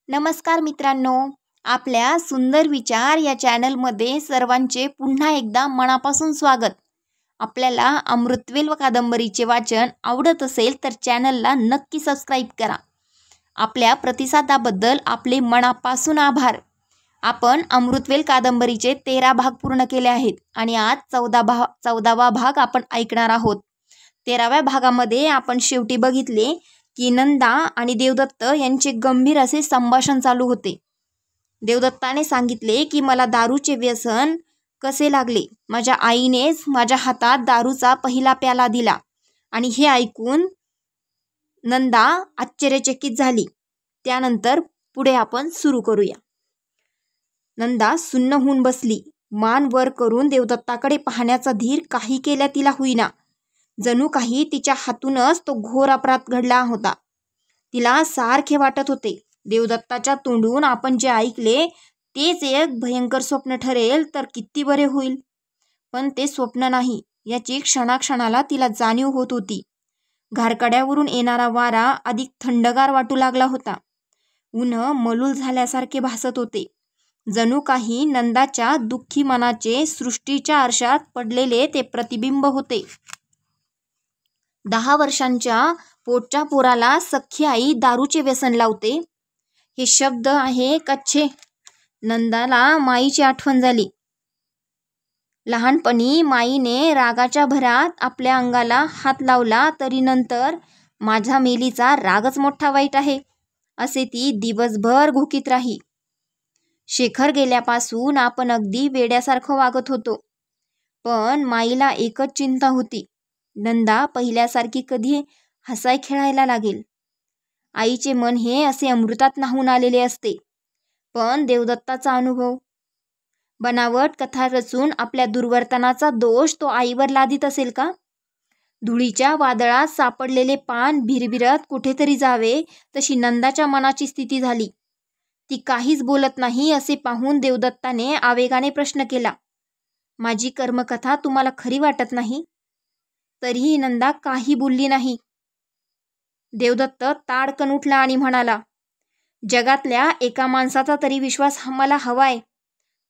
नमस्कार मित्रांनो, आपल्या सुंदर विचार या चॅनलमध्ये सर्वांचे पुन्हा एकदा मनापासून स्वागत. आपल्याला अमृतवेल व कादंबरीचे वाचन आवडत असेल तर चॅनलला नक्की सबस्क्राईब करा. आपल्या प्रतिसादाबद्दल आपले मनापासून आभार. आपण अमृतवेल कादंबरीचे 13 भाग पूर्ण केले आहेत आणि आज 14वा भाग आपण ऐकणार आहोत. 13व्या भागामध्ये आपण शेवटी बघितले की नंदा आणि देवदत्त यांचे गंभीर असे संभाषण चालू होते. देवदत्ताने सांगितले की मला दारूचे व्यसन कसे लागले. माझ्या आईनेच माझ्या हातात दारूचा पहिला प्याला दिला. आणि हे ऐकून नंदा आश्चर्यचकित झाली. त्यानंतर पुढे आपण सुरू करूया. नंदा सुन्न होऊन बसली. मान वर करून देवदत्ताकडे पाहण्याचा धीर काही केल्या तिला होईना. जणू काही तिच्या हातूनच तो घोर अपराध घडला होता. तिला सारखे वाटत होते देवदत्ताच्या तोंडून आपण जे ऐकले तेच एक भयंकर स्वप्न ठरेल तर किती बरे होईल. पण ते स्वप्न नाही याची क्षणाक्षणाला तिला जाणीव होत होती. घारकड्यावरून येणारा वारा अधिक थंडगार वाटू लागला होता. ऊन मलूल झाल्यासारखे भासत होते. जणू काही नंदाच्या दुःखी मनाचे सृष्टीच्या आरशात पडलेले ते प्रतिबिंब होते. 10 वर्षांच्या पोटच्या पोराला सख्खी आई दारूचे व्यसन लावते. हे शब्द आहे कच्छे. नंदाला माईची आठवण झाली. लहानपणी माईने रागाच्या भरात आपल्या अंगाला हात लावला तरी नंतर माझ्या मेलीचा रागच मोठा वाईट आहे असे ती दिवसभर घोकीत राही. शेखर गेल्यापासून आपण अगदी वेड्यासारखं वागत होतो. पण माईला एकच चिंता होती, नंदा पहिल्यासारखी कधी हसाय खेळायला लागेल. आईचे मन हे असे अमृतात न्हाऊन आलेले असते. पण देवदत्ताचा अनुभव, बनावट कथा रचून आपल्या दुर्वर्तनाचा दोष तो आईवर लादीत असेल का? धुळीच्या वादळात सापडलेले पान भिरभिरत कुठेतरी जावे तशी नंदाच्या मनाची स्थिती झाली. ती काहीच बोलत नाही असे पाहून देवदत्ताने आवेगाने प्रश्न केला, माझी कर्मकथा तुम्हाला खरी वाटत नाही? तरीही नंदा काही बोलली नाही. देवदत्त ताडकन उठला आणि म्हणाला, जगातल्या एका माणसाचा तरी विश्वास मला हवाय,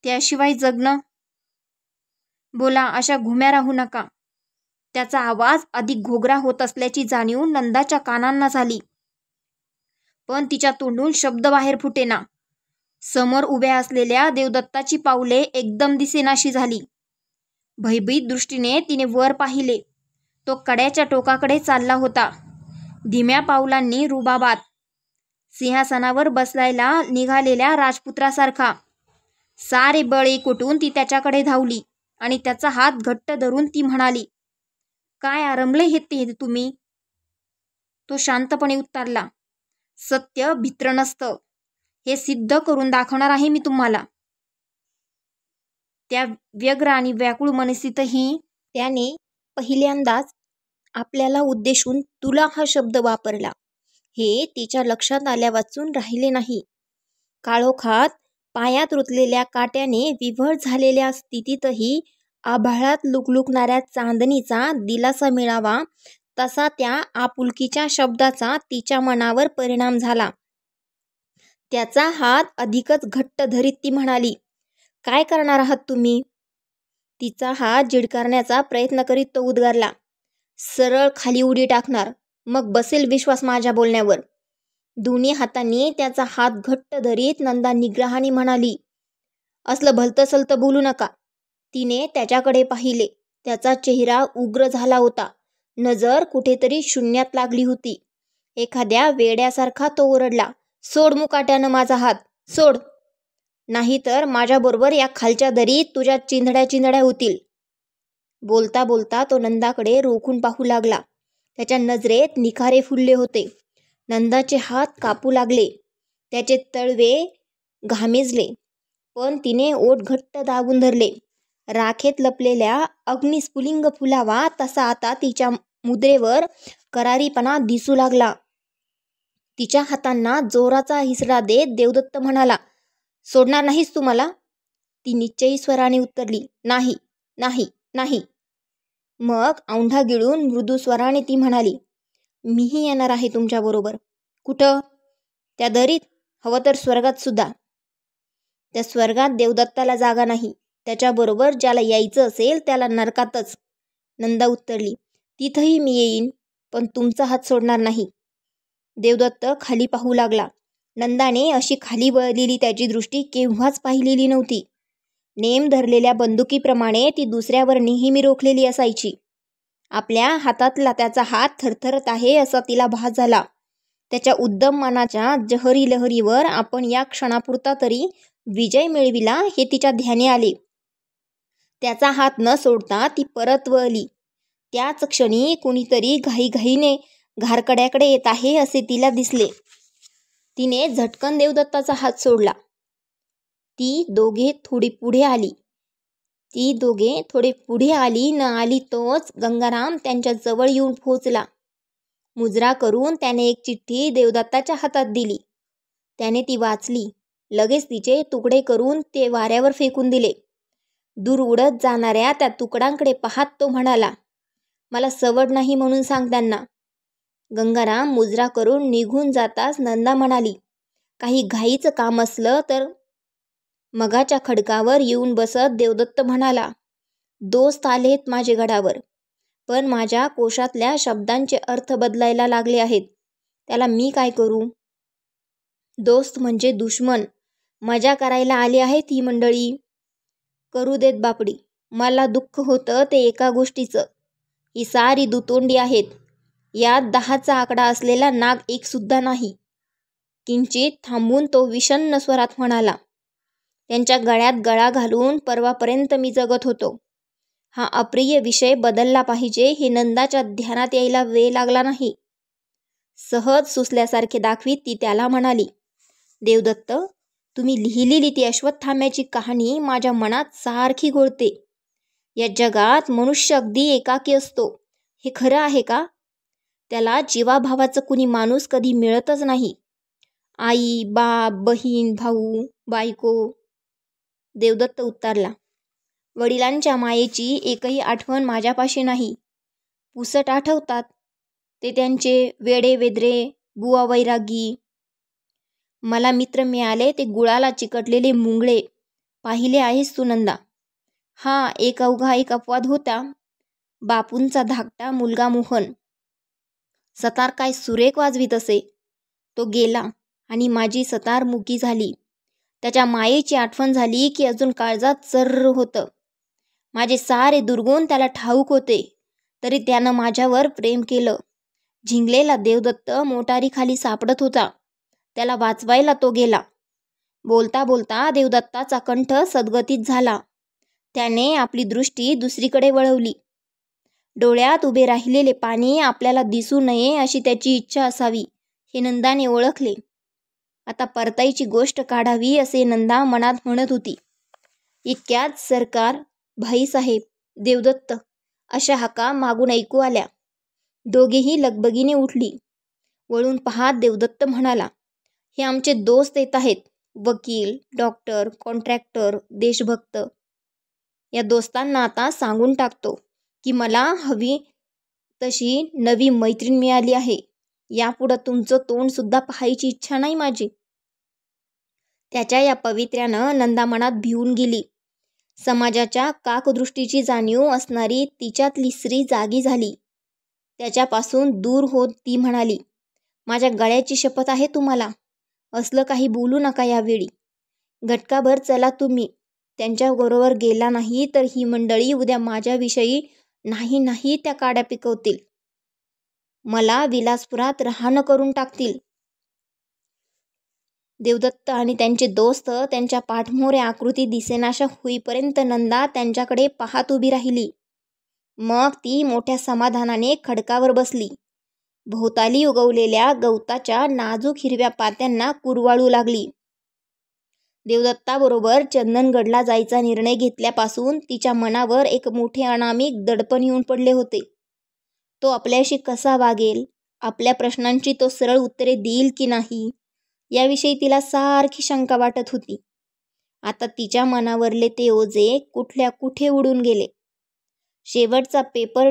त्याशिवाय जगणं. बोला, अशा घुम्या राहू नका. त्याचा आवाज अधिक घोगरा होत असल्याची जाणीव नंदाच्या कानांना झाली. पण तिच्या तोंडून शब्द बाहेर फुटेना. समोर उभ्या असलेल्या देवदत्ताची पावले एकदम दिसेनाशी झाली. भयभीत दृष्टीने तिने वर पाहिले. तो कड्याच्या टोकाकडे चालला होता. धीम्या पावलांनी रुबाबात सिंहासनावर बसलायला निघालेल्या राजपुत्रासारखा. सारे बळ एकवटून ती त्याच्याकडे धावली आणि त्याचा हात घट्ट धरून ती म्हणाली, काय आरंभले हे ते तुम्ही? तो शांतपणे उत्तरला, सत्य भित्र नसतं, हे सिद्ध करून दाखवणार आहे मी तुम्हाला. त्या व्यग्र आणि व्याकुळ मनस्थितीतही त्याने पहिल्यांदाच आपल्याला उद्देशून तुला हा शब्द वापरला. हे तिच्या लक्षात आल्यावाचून राहिले नाही. काळोखात पायात रुतलेल्या काट्याने विव्हळ झालेल्या स्थितीतही आभाळात लुकलुकणाऱ्या चांदणीचा दिलासा मिळावा तसा त्या आपुलकीच्या शब्दाचा तिच्या मनावर परिणाम झाला. त्याचा हात अधिकच घट्ट धरीत ती म्हणाली, काय करणार आहात तुम्ही? तिचा हात झिडकारण्याचा प्रयत्न करीत तो उद्गारला, सरळ खाली उडी टाकणार, मग बसेल विश्वास माझ्या बोलण्यावर. दोन्ही हातांनी त्याचा हात घट्ट धरीत नंदा निग्रहाने म्हणाली, असलं भलतंसलतं बोलू नका. तिने त्याच्याकडे पाहिले. त्याचा चेहरा उग्र झाला होता. नजर कुठेतरी शून्यात लागली होती. एखाद्या वेड्यासारखा तो ओरडला, सोड मुकाट्यानं माझा हात, सोड, नाहीतर माझ्याबरोबर या खालच्या दरीत तुझ्या चिंधड्या होतील. बोलता बोलता तो नंदाकडे रोखून पाहू लागला. त्याच्या नजरेत निखारे फुलले होते. नंदाचे हात कापू लागले. त्याचे तळवे घामेजले. पण तिने ओठ घट्ट दाबून धरले. राखेत लपलेल्या अग्निस्फुलिंग फुलावा तसा आता तिच्या मुद्रेवर करारीपणा दिसू लागला. तिच्या हातांना जोराचा हिसडा देत देवदत्त म्हणाला, सोडणार नाहीस तू मला? ती निश्चयी स्वराने उत्तरली, नाही नाही नाही. मग औंढा गिळून मृदू स्वराने ती म्हणाली, मीही येणार आहे तुमच्याबरोबर. कुठं? त्या दरीत? हवं तर स्वर्गात सुद्धा. त्या स्वर्गात देवदत्ताला जागा नाही. त्याच्याबरोबर ज्याला यायचं असेल त्याला नरकातच. नंदा उत्तरली, तिथंही मी येईन, पण तुमचा हात सोडणार नाही. देवदत्त खाली पाहू लागला. नंदाने अशी खाली वळलेली त्याची दृष्टी केव्हाच पाहिलेली नव्हती. नेम धरलेल्या बंदुकीप्रमाणे ती दुसऱ्यावर नेहमी रोखलेली असायची. आपल्या हातातला त्याचा हात थरथरत आहे असा तिला भास झाला. त्याच्या उद्दम मनाच्या जहरी लहरीवर आपण या क्षणापुरता तरी विजय मिळविला हे तिच्या ध्यानी आले. त्याचा हात न सोडता ती परत वळली. त्याच क्षणी कुणीतरी घाईघाईने घारकड्याकडे येत आहे असे तिला दिसले. तिने झटकन देवदत्ताचा हात सोडला. ती दोघे थोडी पुढे आली न आली तोच गंगाराम त्यांच्या जवळ येऊन पोहोचला. मुजरा करून त्याने एक चिठ्ठी देवदत्ताच्या हातात दिली. त्याने ती वाचली. लगेच तिचे तुकडे करून ते वाऱ्यावर फेकून दिले. दूर उडत जाणाऱ्या त्या तुकड्यांकडे पाहत तो म्हणाला, मला सवड नाही म्हणून सांग त्यांना. गंगाराम मुजरा करून निघून जाताच नंदा म्हणाली, काही घाईचं काम असलं तर. मगाच्या खडकावर येऊन बसत देवदत्त म्हणाला, दोस्त आलेत माझे गडावर, पण माझ्या कोशातल्या शब्दांचे अर्थ बदलायला लागले आहेत. त्याला मी काय करू? दोस्त म्हणजे दुश्मन. मजा करायला आली आहेत ही मंडळी. करू देत बापडी. मला दुःख होतं ते एका गोष्टीचं. ही सारी दुतोंडी आहेत. यात 10चा आकडा असलेला नाग एक सुद्धा नाही. किंचित थांबून तो विषण्ण स्वरात म्हणाला, त्यांच्या गळ्यात गळा घालून परवापर्यंत मी जगत होतो. हा अप्रिय विषय बदलला पाहिजे हे नंदाच्या ध्यानात यायला वेळ लागला नाही. सहज सुचल्यासारखे दाखवीत ती त्याला म्हणाली, देवदत्त, तुम्ही लिहिलेली ती अश्वत्थाम्याची कहाणी माझ्या मनात सारखी घोळते. या जगात मनुष्य अगदी एकाकी असतो हे खरं आहे का? त्याला जीवाभावाचं कुणी माणूस कधी मिळतच नाही. आई, बाप, बहीण, भाऊ, बायको. देवदत्त उत्तरला, वडिलांच्या मायेची एकही आठवण माझ्यापाशी नाही. पुसट आठवतात ते त्यांचे वेडे वेद्रे, बुवा वैरागी. मला मित्र मिळाले ते गुळाला चिकटलेले मुंगळे. पाहिले आहेस तू नंदा. हा एक अवघा एक अपवाद होता. बापूंचा धाकटा मुलगा मोहन. सतार काय सुरेख वाजवीत असे. तो गेला आणि माझी सतार मुकी झाली. त्याच्या मायेची आठवण झाली की अजून काळजात सर्र होतं. माझे सारे दुर्गुण त्याला ठाऊक होते, तरी त्यानं माझ्यावर प्रेम केलं. झिंगलेला देवदत्त मोटारीखाली सापडत होता. त्याला वाचवायला तो गेला. बोलता बोलता देवदत्ताचा कंठ सद्गतीत झाला. त्याने आपली दृष्टी दुसरीकडे वळवली. डोळ्यात उभे राहिलेले पाणी आपल्याला दिसू नये अशी त्याची इच्छा असावी हे नंदाने ओळखले. आता परताईची गोष्ट काढावी असे नंदा मनात म्हणत होती. इतक्यात सरकार, भाईसाहेब, देवदत्त अशा हाका मागून ऐकू आल्या. दोघेही लगबगीने उठली. वळून पाहत देवदत्त म्हणाला, हे आमचे दोस्त येत आहेत. वकील, डॉक्टर, कॉन्ट्रॅक्टर, देशभक्त. या दोस्तांना आता सांगून टाकतो की मला हवी तशी नवी मैत्रीण मिळाली आहे. यापुढं तुमचं तोंड सुद्धा पाहायची इच्छा नाही माझी. त्याच्या या पवित्र्यानं नंदा मनात भिवून गेली. समाजाच्या काकदृष्टीची जाणीव असणारी तिच्यातली स्त्री जागी झाली. त्याच्यापासून दूर होत ती म्हणाली, माझ्या गळ्याची शपथ आहे तुम्हाला. असलं काही बोलू नका यावेळी. घटकाभर चला तुम्ही. त्यांच्याबरोबर गेला नाही तर ही मंडळी उद्या माझ्याविषयी नाही त्या काड्या पिकवतील. मला विलासपुरात राहणं करून टाकतील. देवदत्त आणि त्यांचे दोस्त त्यांच्या पाठमोऱ्या आकृती दिसेनाशा होईपर्यंत नंदा त्यांच्याकडे पाहत उभी राहिली. मग ती मोठ्या समाधानाने खडकावर बसली. भोवताली उगवलेल्या गवताच्या नाजूक हिरव्या पात्यांना कुरवाळू लागली. देवदत्ताबरोबर चंदनगडला जायचा निर्णय घेतल्यापासून तिच्या मनावर एक मोठे अनामिक दडपण येऊन पडले होते. तो आपल्याशी कसा वागेल, आपल्या प्रश्नांची तो सरळ उत्तरे देईल की नाही, याविषयी तिला सारखी शंका वाटत होती. आता तिच्या मनावरले ते ओझे कुठल्या कुठे उडून गेले. शेवटचा पेपर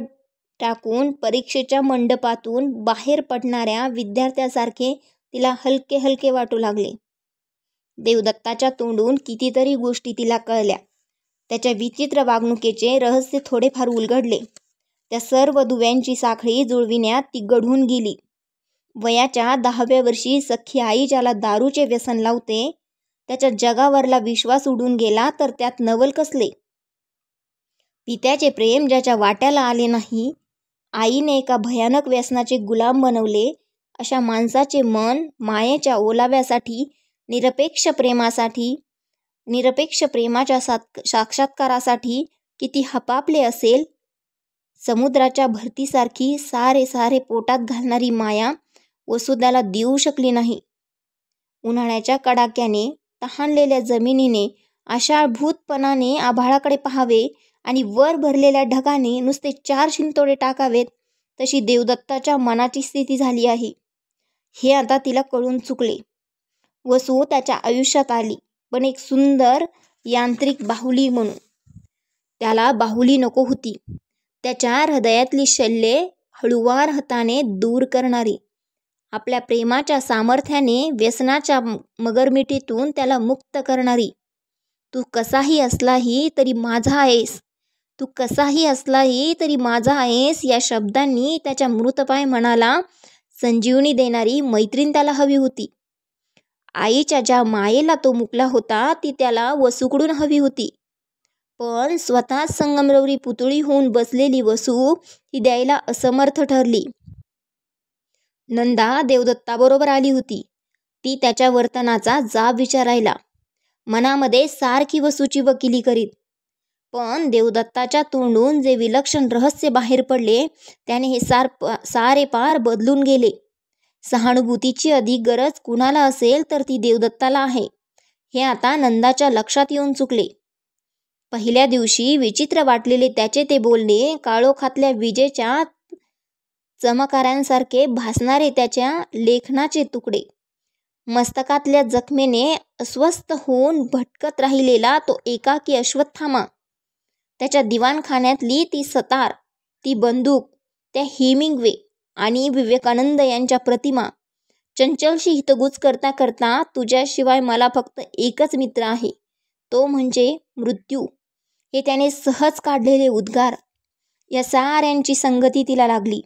टाकून परीक्षेच्या मंडपातून बाहेर पडणाऱ्या विद्यार्थ्यासारखे तिला हलके हलके वाटू लागले. देवदत्ताच्या तोंडून कितीतरी गोष्टी तिला कळल्या. त्याच्या विचित्र वागणुकीचे रहस्य थोडेफार उलगडले. त्या सर्व दुव्यांची साखळी जुळविण्यात ती गढून गेली. वयाच्या 10व्या वर्षी सख्खी आई ज्याला दारूचे व्यसन लावते, त्याच्या जगावरला विश्वास उडून गेला तर त्यात नवल कसले. पित्याचे प्रेम ज्याच्या वाट्याला आले नाही, आईने एका भयानक व्यसनाचे गुलाम बनवले, अशा माणसाचे मन मायेच्या ओलाव्यासाठी, निरपेक्ष प्रेमाच्या साक्षात्कारासाठी किती हपापले असेल. समुद्राच्या भरतीसारखी सारे पोटात घालणारी माया वसुदाला देऊ शकली नाही. उन्हाळ्याच्या कडाक्याने तहानलेल्या जमिनीने आशाळभूतपणाने आभाळाकडे पाहावे आणि वर भरलेल्या ढगाने नुसते 4 शिंतोडे टाकावेत, तशी देवदत्ताच्या मनाची स्थिती झाली आहे. हे आता तिला कळून चुकले. वसू त्याच्या आयुष्यात आली, पण एक सुंदर यांत्रिक बाहुली म्हणून. त्याला बाहुली नको होती, त्याच्या हृदयातली शल्ये हळूवार हाताने दूर करणारी, आपल्या प्रेमाच्या सामर्थ्याने व्यसनाच्या मगरमिठीतून त्याला मुक्त करणारी. तू कसाही असलाही तरी माझा आहेस, तू कसाही असलाही तरी माझा आहेस, या शब्दांनी त्याच्या मृतपाय मनाला संजीवनी देणारी मैत्रीण त्याला हवी होती. आईच्या ज्या मायेला तो मुकला होता, ती त्याला वसूकडून हवी होती. पण स्वतः संगमरवरी पुतळी होऊन बसलेली वसू ती द्यायला असमर्थ ठरली. नंदा देवदत्ताबरोबर आली होती. ती त्याच्या वर्तनाचा जाब विचारायला, मनामध्ये सारखी वसूची वकिली करीत. पण देवदत्ताच्या तोंडून जे विलक्षण रहस्य बाहेर पडले, त्याने हे सारे पार बदलून गेले. सहानुभूतीची अधिक गरज कुणाला असेल तर ती देवदत्ताला आहे, हे आता नंदाच्या लक्षात येऊन चुकले. पहिल्या दिवशी विचित्र वाटलेले त्याचे ते बोलणे, काळोखातल्या विजेच्या चमकाऱ्यांसारखे भासणारे त्याच्या लेखनाचे तुकडे, मस्तकातल्या जखमेने अस्वस्थ होऊन भटकत राहिलेला तो एकाकी अश्वत्थामा, त्याच्या दिवाणखान्यातली ती सतार, ती बंदूक, त्या हेमिंग्वे आणि विवेकानंद यांच्या प्रतिमा, चंचलशी हितगुज करता करता तुझ्याशिवाय मला फक्त एकच मित्र आहे, तो म्हणजे मृत्यू, हे त्याने सहज काढलेले उद्गार, या साऱ्यांची संगती तिला लागली.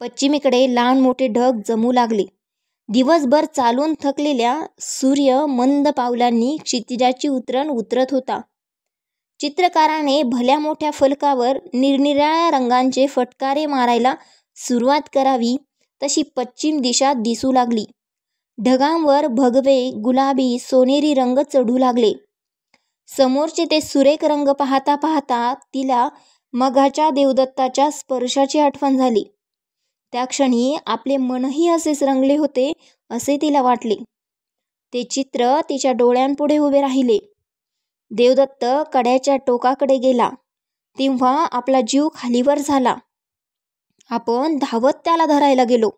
पश्चिमेकडे लहान मोठे ढग जमू लागले. दिवसभर चालून थकलेल्या सूर्य मंद पावलांनी क्षितिजाची उतरण उतरत होता. चित्रकाराने भल्या मोठ्या फलकावर निरनिराळ्या रंगांचे फटकारे मारायला सुरुवात करावी तशी पश्चिम दिशा दिसू लागली. ढगांवर भगवे, गुलाबी, सोनेरी रंग चढू लागले. समोरचे ते सुरेख रंग पाहता पाहता तिला मघाच्या देवदत्ताच्या स्पर्शाची आठवण झाली. त्या क्षणी आपले मनही असेच रंगले होते असे तिला वाटले. ते चित्र तिच्या डोळ्यांपुढे उभे राहिले. देवदत्त कड्याच्या टोकाकडे गेला तेव्हा आपला जीव खालीवर झाला. आपण धावत त्याला धरायला गेलो.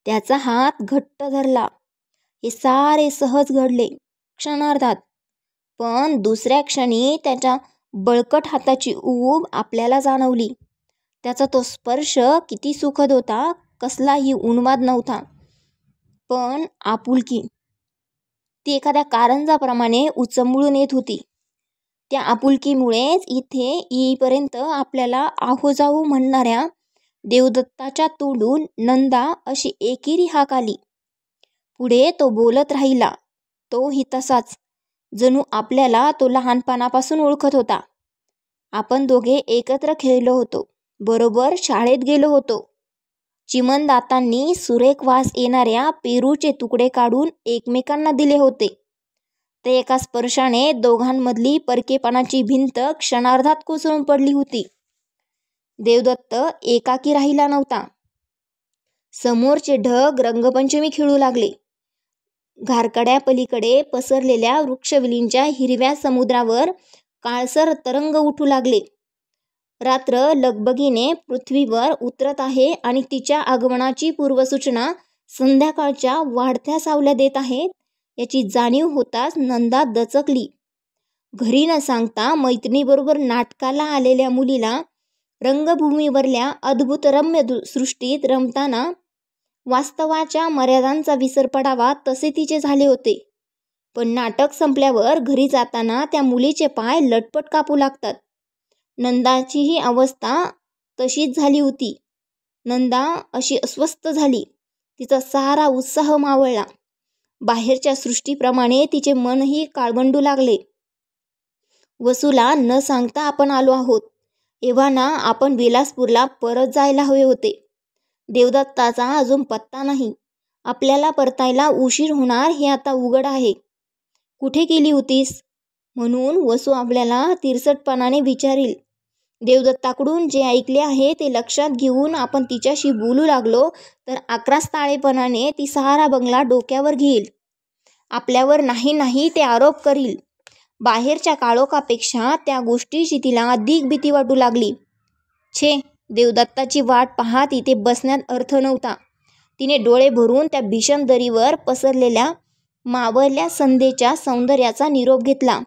त्याचा हात घट्ट धरला. हे सारे सहज घडले, क्षणार्धात. पण दुसऱ्या क्षणी त्याच्या बळकट हाताची ऊब आपल्याला जाणवली. त्याचा तो स्पर्श किती सुखद होता, कसलाही उन्माद नव्हता, पण आपुलकी. ती एखाद्या कारंजाप्रमाणे उचंबळून येत होती. त्या आपुलकीमुळेच इथे येईपर्यंत आपल्याला आहोजाऊ म्हणणाऱ्या देवदत्ताच्या तोंडून नंदा अशी एकेरी हाक आली. पुढे तो बोलत राहिला, तोही तसाच, जणू आपल्याला तो लहानपणापासून ओळखत होता. आपण दोघे एकत्र खेळलो होतो, बरोबर शाळेत गेलो होतो. चिमणदातांनी सुरेख वास येणाऱ्या पेरूचे तुकडे काढून एकमेकांना दिले होते. ते एका स्पर्शाने दोघांमधली परकेपणाची भिंत क्षणार्धात कोसळून पडली होती. देवदत्त एकाकी राहिला नव्हता. समोरचे ढग रंगपंचमी खेळू लागले. घारकड्यापलीकडे पसरलेल्या वृक्षवेलींच्या हिरव्या समुद्रावर काळसर तरंग उठू लागले. रात्र लगबगीने पृथ्वीवर उतरत आहे आणि तिच्या आगमनाची पूर्वसूचना संध्याकाळच्या वाढत्या सावल्या देत आहेत, याची जाणीव होताच नंदा दचकली. घरी न सांगता मैत्रिणीबरोबर नाटकाला आलेल्या मुलीला रंगभूमीवरल्या अद्भुत रम्य सृष्टीत रमताना वास्तवाच्या मर्यादांचा विसर पडावा तसे तिचे झाले होते. पण नाटक संपल्यावर घरी जाताना त्या मुलीचे पाय लटपट कापू लागतात. नंदाचीही अवस्था तशीच झाली होती. नंदा अशी अस्वस्थ झाली. तिचा सारा उत्साह मावळला. बाहेरच्या सृष्टीप्रमाणे तिचे मनही काळबंडू लागले. वसूला न सांगता आपण आलो आहोत. एव्हाना आपण विलासपूरला परत जायला हवे होते. देवदत्ताचा अजून पत्ता नाही. आपल्याला परतायला उशीर होणार हे आता उघड आहे. कुठे गेली होतीस म्हणून वसू आपल्याला तिरसटपणाने विचारील. देवदत्ताकडून जे ऐकले आहे ते लक्षात घेऊन आपण तिच्याशी बोलू लागलो तर आक्रास्ताळेपणाने ती सारा बंगला डोक्यावर घेईल. आपल्यावर नाही ते आरोप करील. बाहेरच्या काळोखापेक्षा त्या गोष्टीची तिला अधिक भीती वाटू लागली. छे, देवदत्ताची वाट पाहत इथे बसण्यात अर्थ नव्हता. तिने डोळे भरून त्या भीषण दरीवर पसरलेल्या मावळल्या संध्येच्या सौंदर्याचा निरोप घेतला.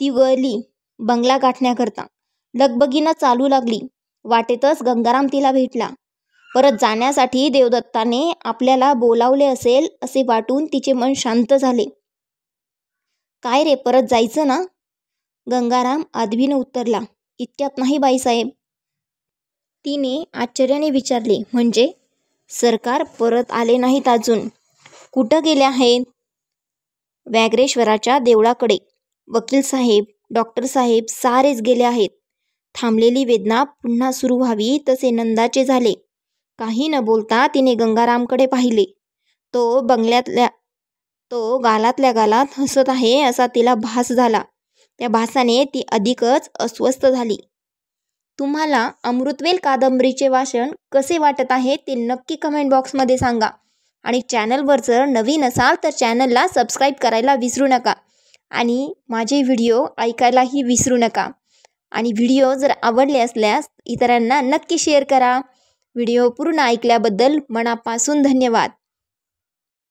ती वळली बंगला गाठण्याकरता. लगबगीनं चालू लागली. वाटेतच गंगाराम तिला भेटला. परत जाण्यासाठी देवदत्ताने आपल्याला बोलावले असेल असे वाटून तिचे मन शांत झाले. काय रे, परत जायचं ना? गंगाराम आदबीनं उत्तरला. इतक्यात नाही बाईसाहेब. तिने आश्चर्याने विचारले. म्हणजे? सरकार परत आले नाहीत अजून. कुठं गेले आहेत? व्याघ्रेश्वराच्या देवळाकडे. वकील साहेब, डॉक्टर साहेब सारेच गेले आहेत. थांबलेली वेदना पुन्हा सुरू व्हावी तसे नंदाचे झाले. काही न बोलता तिने गंगारामकडे पाहिले. तो गालातल्या गालात हसत आहे असा तिला भास झाला. त्या भासाने ती अधिकच अस्वस्थ झाली. तुम्हाला अमृतवेल कादंबरीचे वाचन कसे वाटत आहे ते नक्की कमेंट बॉक्समध्ये सांगा. आणि चॅनलवर जर नवीन असाल तर चॅनलला सबस्क्राईब करायला विसरू नका. आणि माझे व्हिडिओ ऐकायलाही विसरू नका. आणि व्हिडिओ जर आवडले असल्यास इतरांना नक्की शेअर करा. व्हिडिओ पूर्ण ऐकल्याबद्दल मनापासून धन्यवाद.